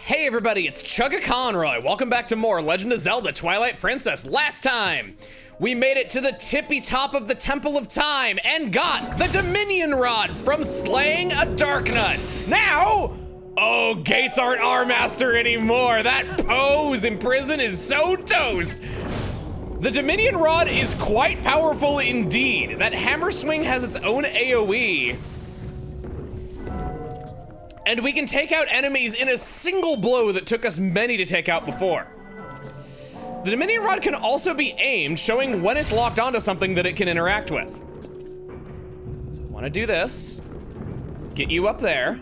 Hey everybody, it's Chugga Conroy. Welcome back to more Legend of Zelda Twilight Princess. Last time, we made it to the tippy top of the Temple of Time and got the Dominion Rod from slaying a Darknut. Now, oh, Gates aren't our master anymore. That pose in prison is so toast. The Dominion Rod is quite powerful indeed. That hammer swing has its own AoE. And we can take out enemies in a single blow that took us many to take out before. The Dominion Rod can also be aimed, showing when it's locked onto something that it can interact with. So I wanna do this, get you up there,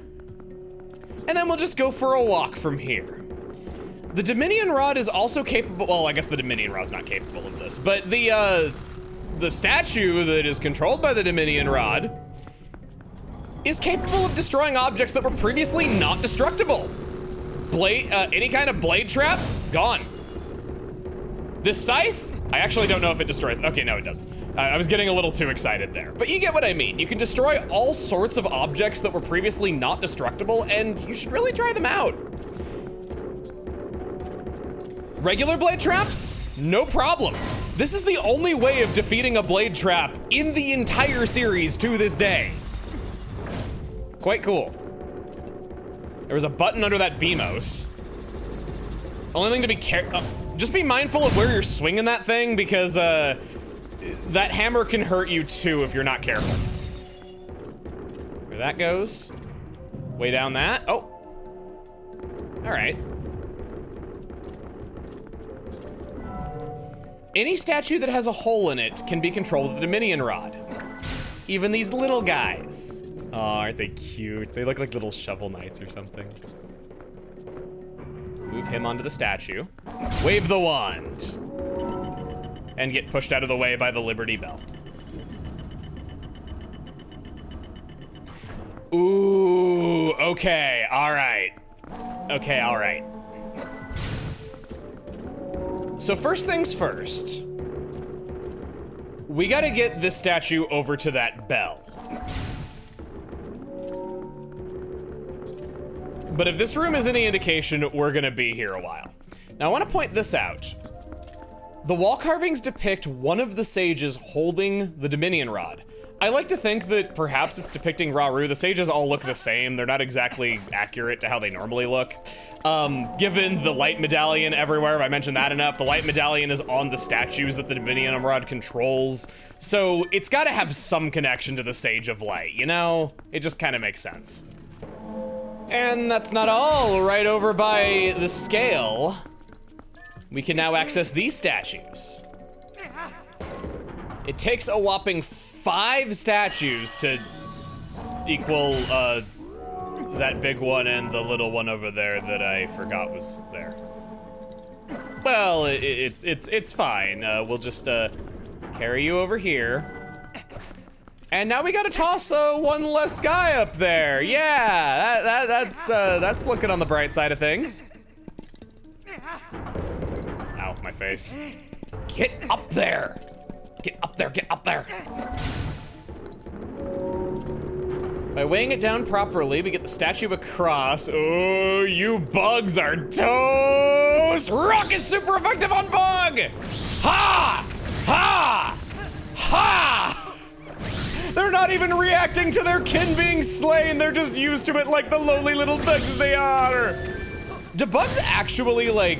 and then we'll just go for a walk from here. The Dominion Rod is also capable, well, I guess the Dominion Rod's not capable of this, but the statue that is controlled by the Dominion Rod is capable of destroying objects that were previously not destructible. Any kind of blade trap, gone. This scythe, I actually don't know if it destroys. Okay, no, it doesn't. I was getting a little too excited there, but you get what I mean. You can destroy all sorts of objects that were previously not destructible, and you should really try them out. Regular blade traps, no problem. This is the only way of defeating a blade trap in the entire series to this day. Quite cool. There was a button under that BMOS. Only thing to be just be mindful of where you're swinging that thing, because that hammer can hurt you too if you're not careful. Where that goes. Way down that. Oh. All right. Any statue that has a hole in it can be controlled with the Dominion Rod. Even these little guys. Oh, aren't they cute? They look like little shovel knights or something. Move him onto the statue. Wave the wand. And get pushed out of the way by the Liberty Bell. Ooh, okay, all right. Okay, all right. So first things first, we gotta get this statue over to that bell. But if this room is any indication, we're gonna be here a while. Now I wanna point this out. The wall carvings depict one of the sages holding the Dominion Rod. I like to think that perhaps it's depicting Rauru. The sages all look the same. They're not exactly accurate to how they normally look. Given the light medallion everywhere, if I mentioned that enough, the light medallion is on the statues that the Dominion Rod controls. So it's gotta have some connection to the Sage of Light, you know? It just kinda makes sense. And that's not all. Right over by the scale, we can now access these statues. It takes a whopping 5 statues to equal that big one and the little one over there that I forgot was there. Well, it's fine. We'll just carry you over here. And now we gotta toss one less guy up there. Yeah, that's looking on the bright side of things. Ow, my face. Get up there. Get up there, get up there. By weighing it down properly, we get the statue across. Oh, you bugs are toast! Rock is super effective on bug! Ha! Ha! Ha! They're not even reacting to their kin being slain. They're just used to it like the lowly little bugs they are. Do bugs actually, like,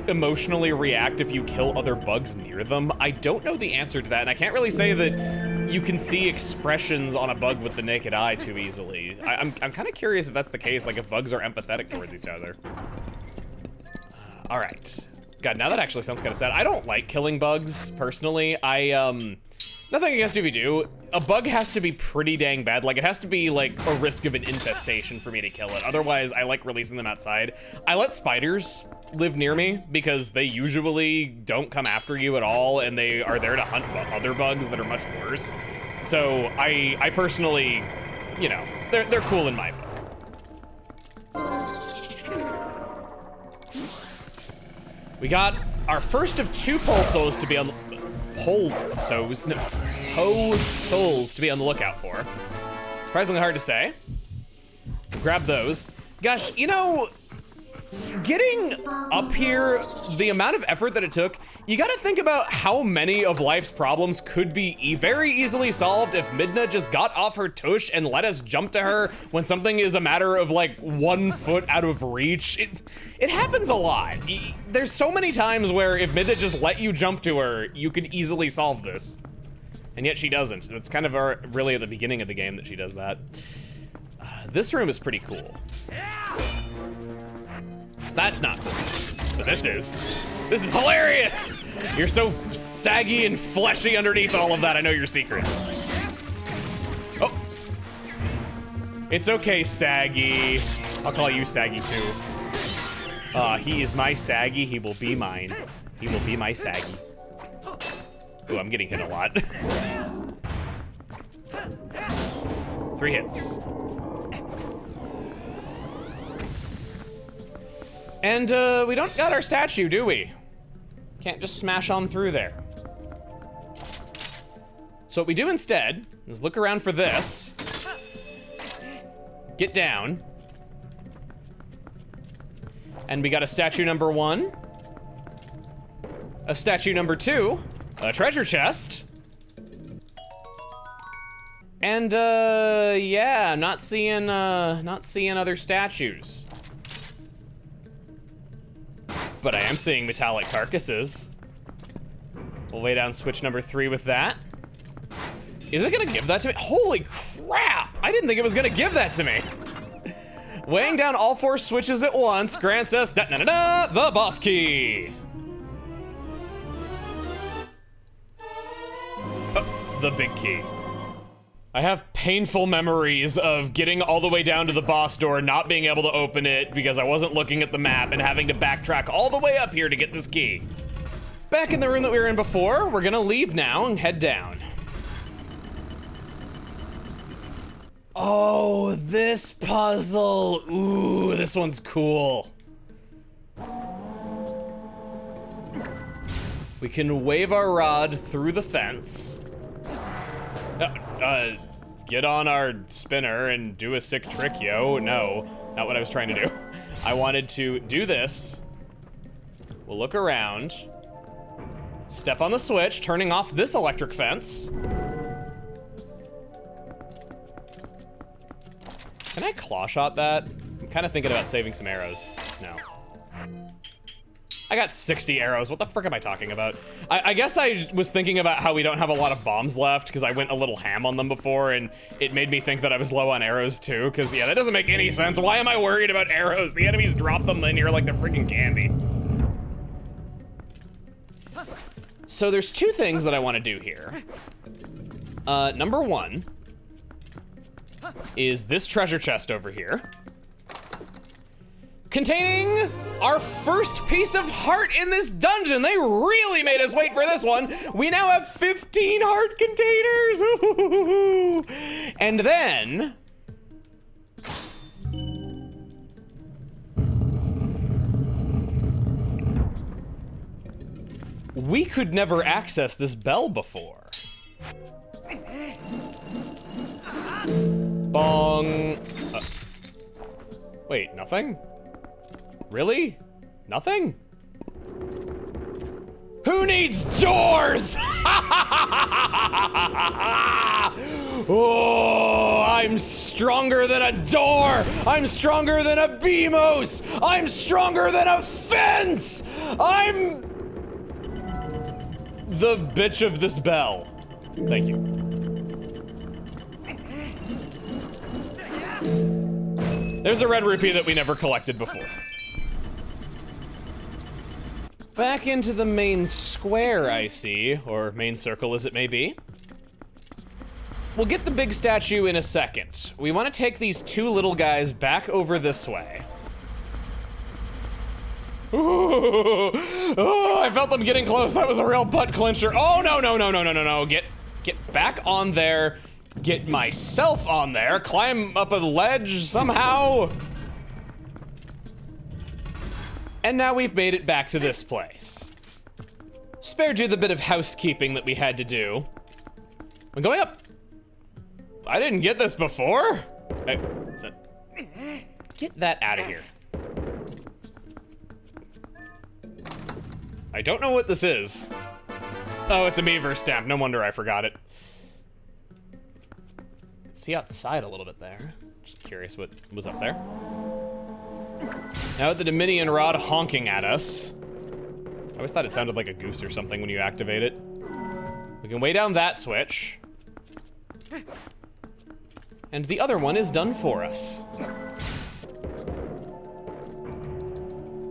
emotionally react if you kill other bugs near them? I don't know the answer to that, and I can't really say that you can see expressions on a bug with the naked eye too easily. I'm kind of curious if that's the case, like if bugs are empathetic towards each other. All right. God, now that actually sounds kind of sad. I don't like killing bugs, personally. Nothing against you if you do. A bug has to be pretty dang bad. Like, it has to be like a risk of an infestation for me to kill it. Otherwise, I like releasing them outside. I let spiders live near me because they usually don't come after you at all, and they are there to hunt other bugs that are much worse. So I personally, you know, they're cool in my book. We got our first of 2 pole souls to be on souls to be on the lookout for. Surprisingly hard to say. Grab those. Gosh, you know, Getting up here, the amount of effort that it took, you gotta think about how many of life's problems could be very easily solved if Midna just got off her tush and let us jump to her when something is a matter of like 1 foot out of reach. It happens a lot. There's so many times where if Midna just let you jump to her, you could easily solve this. And yet she doesn't. It's kind of really at the beginning of the game that she does that. This room is pretty cool. So that's not cool, but this is hilarious. You're so saggy and fleshy underneath all of that. I know your secret. Oh, it's okay, Saggy. I'll call you Saggy too. He is my Saggy. He will be mine. He will be my Saggy. Ooh, I'm getting hit a lot. 3 hits. And we don't got our statue, do we? Can't just smash on through there. So what we do instead is look around for this. Get down. And we got a statue number 1. A statue number 2. A treasure chest. And yeah, not seeing other statues. But I am seeing metallic carcasses. We'll lay down switch number 3 with that. Is it gonna give that to me? Holy crap! I didn't think it was gonna give that to me. Weighing down all 4 switches at once grants us the boss key. The big key. I have painful memories of getting all the way down to the boss door, not being able to open it because I wasn't looking at the map and having to backtrack all the way up here to get this key. Back in the room that we were in before, we're gonna leave now and head down. Oh, this puzzle. Ooh, this one's cool. We can wave our rod through the fence. Get on our spinner and do a sick trick, yo. No, not what I was trying to do. I wanted to do this. We'll look around. Step on the switch, turning off this electric fence. Can I claw shot that? I'm kind of thinking about saving some arrows. No. I got 60 arrows. What the frick am I talking about? I guess I was thinking about how we don't have a lot of bombs left because I went a little ham on them before and it made me think that I was low on arrows too, because yeah, that doesn't make any sense. Why am I worried about arrows? The enemies drop them in here like they're freaking candy. So there's 2 things that I want to do here. Number 1 is this treasure chest over here, containing our first piece of heart in this dungeon. They really made us wait for this one. We now have 15 heart containers. Ooh. And then we could never access this bell before. Bong. Wait, nothing? Really? Nothing? Who needs doors? Oh, I'm stronger than a door. I'm stronger than a BMOS. I'm stronger than a fence. I'm the bitch of this bell. Thank you. There's a red rupee that we never collected before. Back into the main square, I see, or main circle as it may be. We'll get the big statue in a second. We want to take these 2 little guys back over this way. Ooh, oh, I felt them getting close. That was a real butt clincher. Oh, no, no, no, no, no, no, no. Get back on there. Get myself on there. Climb up a ledge somehow. And now we've made it back to this place. Spared you the bit of housekeeping that we had to do. I'm going up. I didn't get this before. Get that out of here. I don't know what this is. Oh, it's a Meaver stamp. No wonder I forgot it. See outside a little bit there. Just curious what was up there. Now with the Dominion rod honking at us. I always thought it sounded like a goose or something when you activate it. We can weigh down that switch. And the other one is done for us.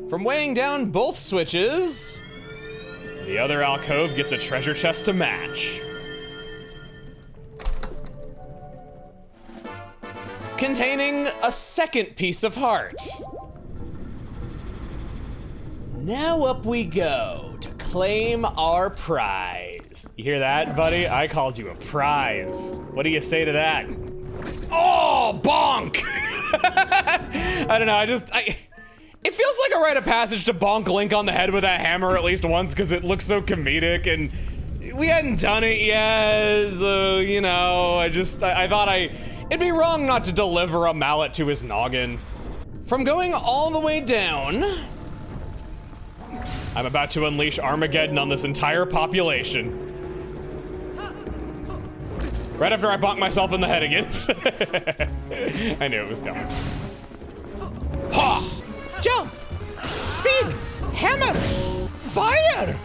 From weighing down both switches, the other alcove gets a treasure chest to match. Containing a second piece of heart. Now up we go to claim our prize. You hear that, buddy? I called you a prize. What do you say to that? Oh, bonk! I don't know, it feels like a rite of passage to bonk Link on the head with that hammer at least once because it looks so comedic, and we hadn't done it yet, so, you know, I thought it'd be wrong not to deliver a mallet to his noggin. From going all the way down, I'm about to unleash Armageddon on this entire population. Right after I bonk myself in the head again. I knew it was coming. Ha! Jump! Speed! Hammer! Fire!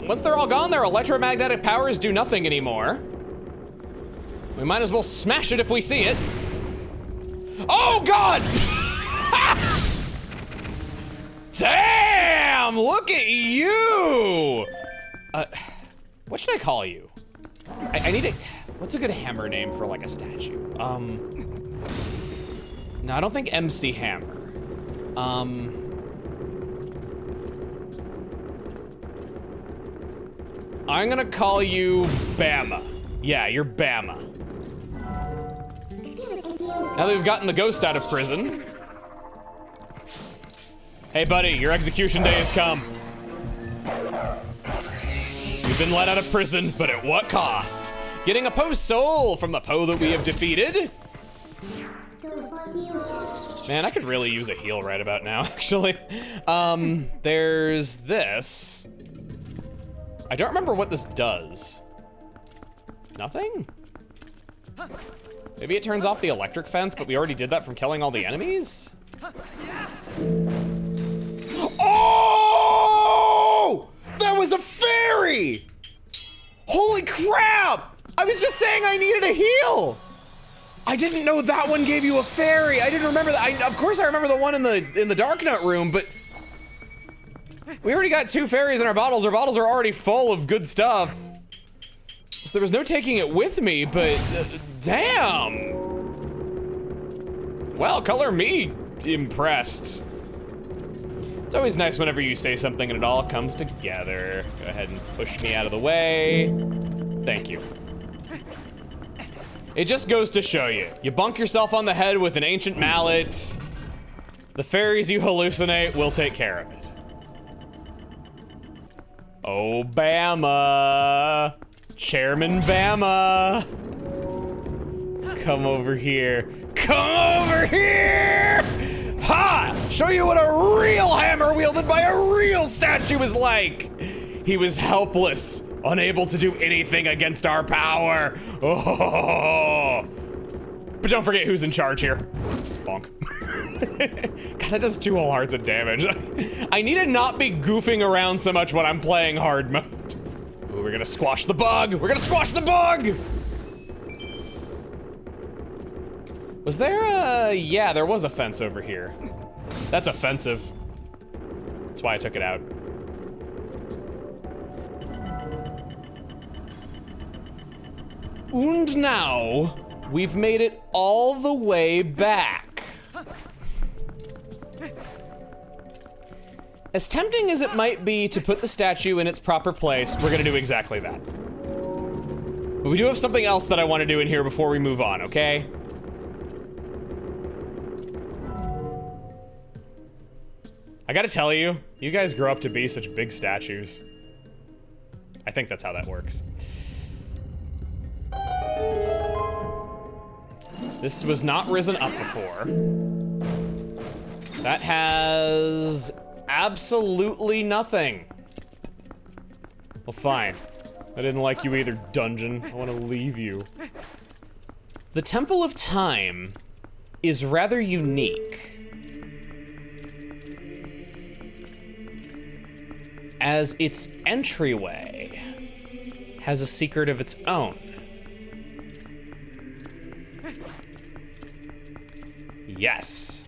Once they're all gone, their electromagnetic powers do nothing anymore. We might as well smash it if we see it. Oh God! Damn! Look at you! What should I call you? I need a, what's a good hammer name for like a statue? No, I don't think MC Hammer. I'm gonna call you Bama. Yeah, you're Bama. Now that we've gotten the ghost out of prison. Hey buddy, your execution day has come. You've been let out of prison, but at what cost? Getting a Poe soul from the Poe that we have defeated. Man, I could really use a heal right about now, actually. There's this. I don't remember what this does. Nothing? Maybe it turns off the electric fence, but we already did that from killing all the enemies? Oh! That was a fairy! Holy crap! I was just saying I needed a heal! I didn't know that one gave you a fairy. I didn't remember that. Of course I remember the one in the Dark Nut room, but we already got 2 fairies in our bottles. Our bottles are already full of good stuff. So there was no taking it with me, but damn. Well, color me impressed. It's always nice whenever you say something and it all comes together. Go ahead and push me out of the way. Thank you. It just goes to show you. You bunk yourself on the head with an ancient mallet. The fairies you hallucinate will take care of it. Oh, Bama. Chairman Bama. Come over here. Come over here! Ha! Show you what a real hammer wielded by a real statue is like! He was helpless, unable to do anything against our power. Oh! But don't forget who's in charge here. Bonk. God, that does 2 whole hearts of damage. I need to not be goofing around so much when I'm playing hard mode. Ooh, we're gonna squash the bug! We're gonna squash the bug! Was there a... yeah, there was a fence over here. That's offensive. That's why I took it out. And now, we've made it all the way back. As tempting as it might be to put the statue in its proper place, we're gonna do exactly that. But we do have something else that I want to do in here before we move on, okay? I gotta tell you, you guys grow up to be such big statues. I think that's how that works. This was not risen up before. That has Absolutely nothing. Well, fine. I didn't like you either, dungeon. I want to leave you. The Temple of Time is rather unique, as its entryway has a secret of its own. Yes.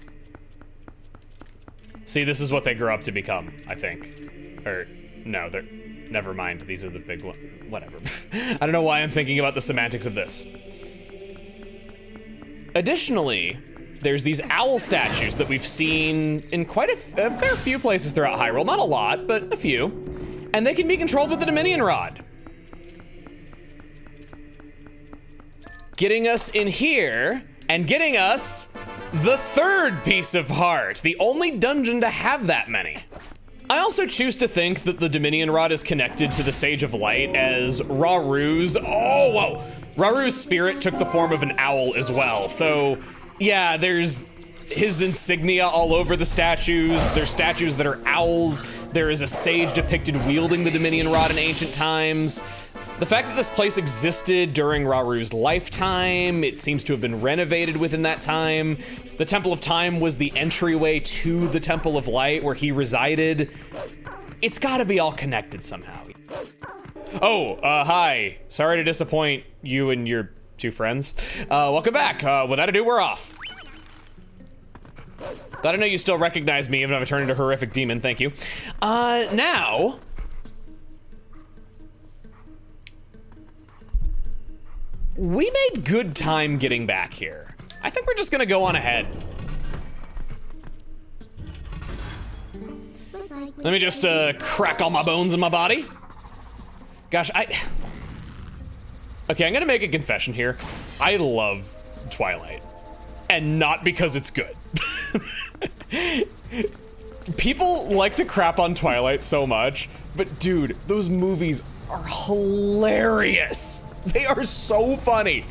See, this is what they grow up to become, I think. Or, no, they're, never mind, these are the big ones. Whatever. I don't know why I'm thinking about the semantics of this. Additionally, there's these owl statues that we've seen in quite a fair few places throughout Hyrule. Not a lot, but a few. And they can be controlled with the Dominion Rod. Getting us in here, and getting us the third piece of heart, the only dungeon to have that many. I also choose to think that the Dominion Rod is connected to the Sage of Light, as Raru's, oh, whoa. Raru's spirit took the form of an owl as well. So yeah, there's his insignia all over the statues. There's statues that are owls. There is a sage depicted wielding the Dominion Rod in ancient times. The fact that this place existed during Raru's lifetime, it seems to have been renovated within that time. The Temple of Time was the entryway to the Temple of Light where he resided. It's gotta be all connected somehow. Oh, hi. Sorry to disappoint you and your two friends. Welcome back. Without ado, we're off. Thought I know you still recognize me even if I turn into a horrific demon, thank you. Now, we made good time getting back here. I think we're just gonna go on ahead. Let me just crack all my bones in my body. Gosh, okay, I'm gonna make a confession here. I love Twilight, and not because it's good. People like to crap on Twilight so much, but dude, those movies are hilarious. They are so funny.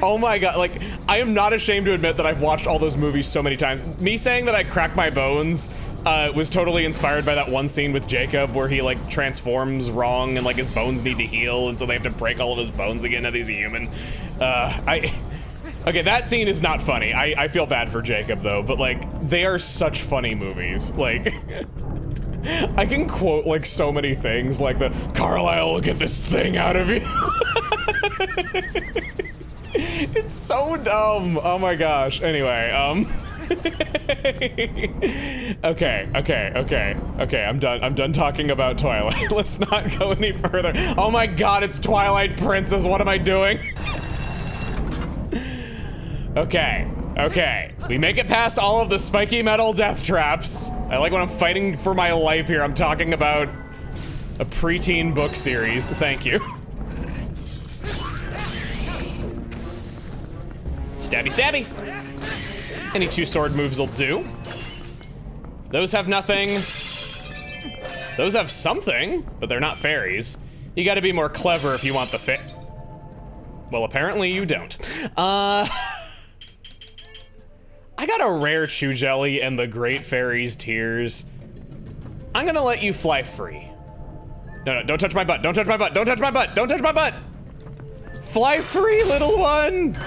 Oh my god, like, I am not ashamed to admit that I've watched all those movies so many times. Me saying that I crack my bones was totally inspired by that one scene with Jacob where he like transforms wrong and like his bones need to heal and so they have to break all of his bones again now that he's a human. Okay, that scene is not funny. I feel bad for Jacob though, but like, they are such funny movies. Like, I can quote like so many things like the Carlisle will get this thing out of you. It's so dumb. Oh my gosh. Anyway, okay, I'm done talking about Twilight. Let's not go any further. Oh my god, it's Twilight Princess. What am I doing? Okay, we make it past all of the spiky metal death traps. I like when I'm fighting for my life here, I'm talking about a preteen book series. Thank you. Stabby, stabby. Any two sword moves will do. Those have nothing. Those have something, but they're not fairies. You gotta be more clever if you want the fit. Well, apparently you don't. I got a rare chew jelly and the Great Fairy's Tears. I'm gonna let you fly free. No, don't touch my butt, don't touch my butt, don't touch my butt, don't touch my butt! Fly free, little one!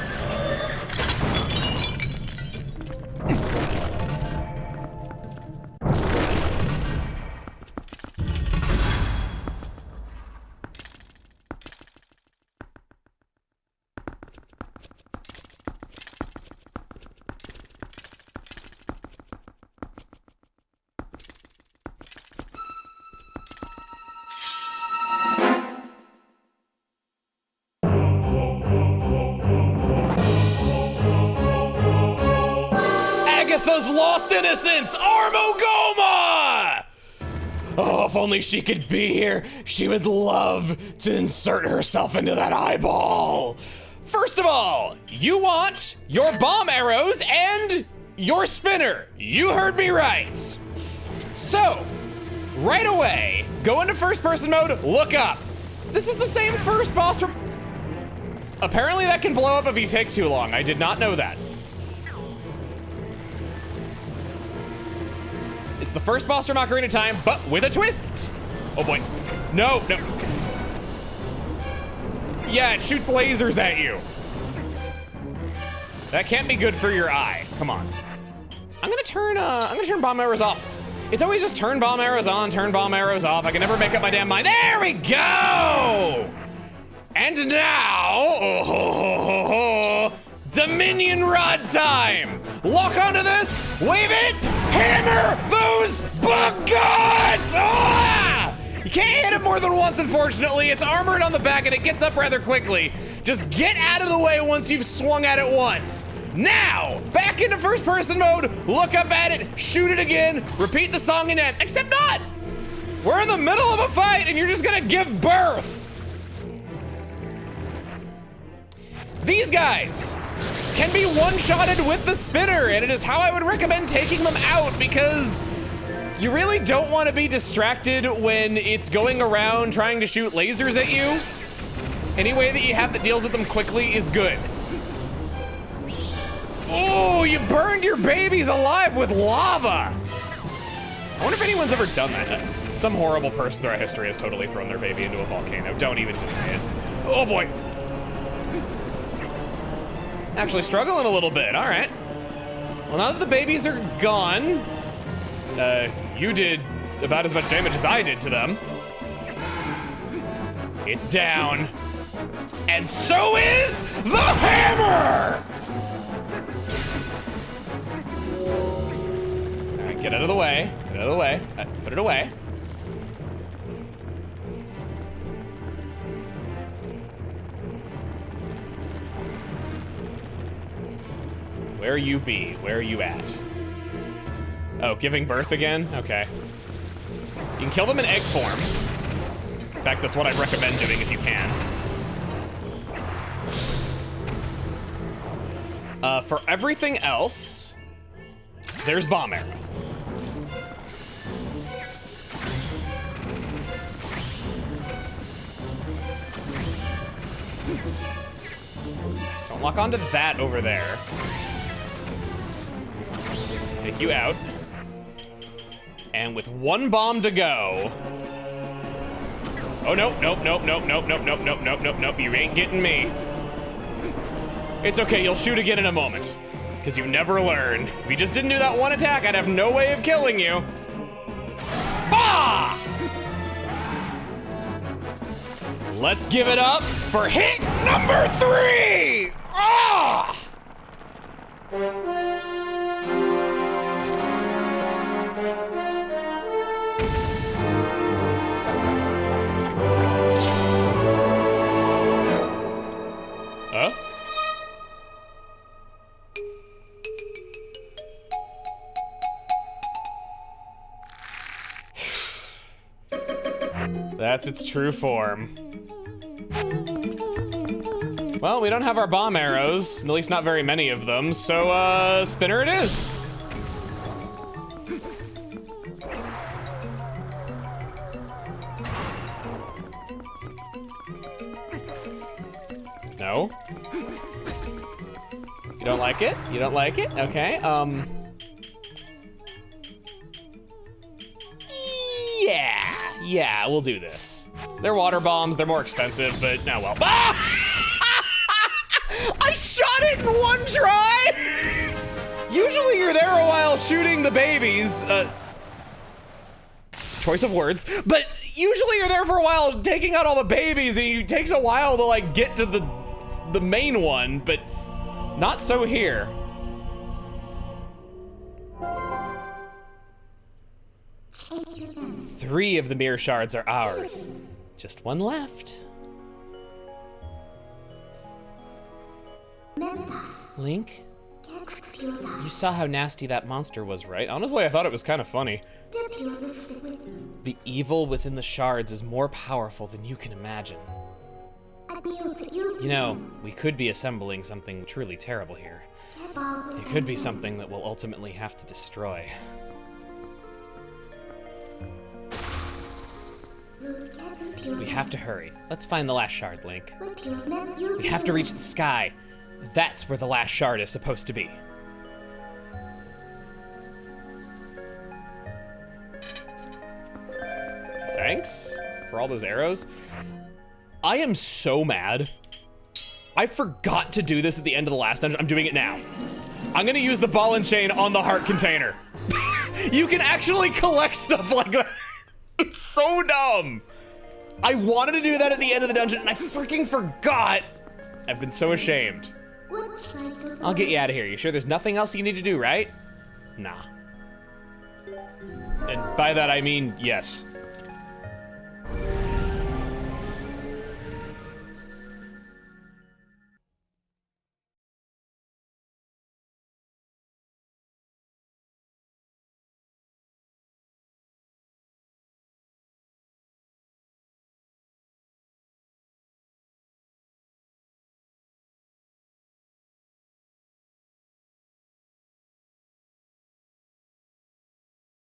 Lost innocence, Armogohma! Oh, if only she could be here, she would love to insert herself into that eyeball. First of all, you want your bomb arrows and your spinner. You heard me right. So, right away, go into first person mode, look up. This is the same first boss from... Apparently that can blow up if you take too long. I did not know that. It's the first boss from Ocarina of Time, but with a twist. Oh boy. No, no. Yeah, it shoots lasers at you. That can't be good for your eye. Come on. I'm gonna turn bomb arrows off. It's always just turn bomb arrows on, turn bomb arrows off. I can never make up my damn mind. There we go! And now, Dominion Rod time! Lock onto this, wave it, hammer those buckets! Ah! You can't hit it more than once, unfortunately. It's armored on the back and it gets up rather quickly. Just get out of the way once you've swung at it once. Now, back into first person mode, look up at it, shoot it again, repeat the song and dance, except not! We're in the middle of a fight and you're just gonna give birth. These guys can be one-shotted with the spinner, and it is how I would recommend taking them out because you really don't want to be distracted when it's going around trying to shoot lasers at you. Any way that you have that deals with them quickly is good. Oh, you burned your babies alive with lava. I wonder if anyone's ever done that. Some horrible person throughout history has totally thrown their baby into a volcano. Don't even deny it. Oh boy. Actually struggling a little bit, all right. Well, now that the babies are gone, you did about as much damage as I did to them. It's down. And so is the hammer! All right, get out of the way, get out of the way. Put it away. Where you be? Where are you at? Oh, giving birth again? Okay. You can kill them in egg form. In fact, that's what I'd recommend doing if you can. For everything else, there's bomb arrow. Don't lock onto that over there. Take you out. And with one bomb to go. Oh, nope, nope, nope, nope, nope, nope, nope, nope, nope, nope, nope, you ain't getting me. It's okay, you'll shoot again in a moment. Because you never learn. If you just didn't do that one attack, I'd have no way of killing you. Bah! Let's give it up for hit number 3! Ah! Huh? That's its true form. Well, we don't have our bomb arrows, at least not very many of them, so spinner it is. No? You don't like it? You don't like it? Okay, Yeah, we'll do this. They're water bombs, they're more expensive, but oh well. Ah! I shot it in one try! Usually you're there a while shooting the babies. Choice of words. But usually you're there for a while taking out all the babies and it takes a while to like get to the main one, but not so here. Three of the mirror shards are ours. Just one left. Link, you saw how nasty that monster was, right? Honestly, I thought it was kind of funny. The evil within the shards is more powerful than you can imagine. You know, we could be assembling something truly terrible here. It could be something that we'll ultimately have to destroy. We have to hurry. Let's find the last shard, Link. We have to reach the sky. That's where the last shard is supposed to be. Thanks for all those arrows. I am so mad. I forgot to do this at the end of the last dungeon. I'm doing it now. I'm gonna use the ball and chain on the heart container. You can actually collect stuff like that. It's so dumb. I wanted to do that at the end of the dungeon and I freaking forgot. I've been so ashamed. I'll get you out of here. You sure there's nothing else you need to do, right? Nah. And by that I mean yes.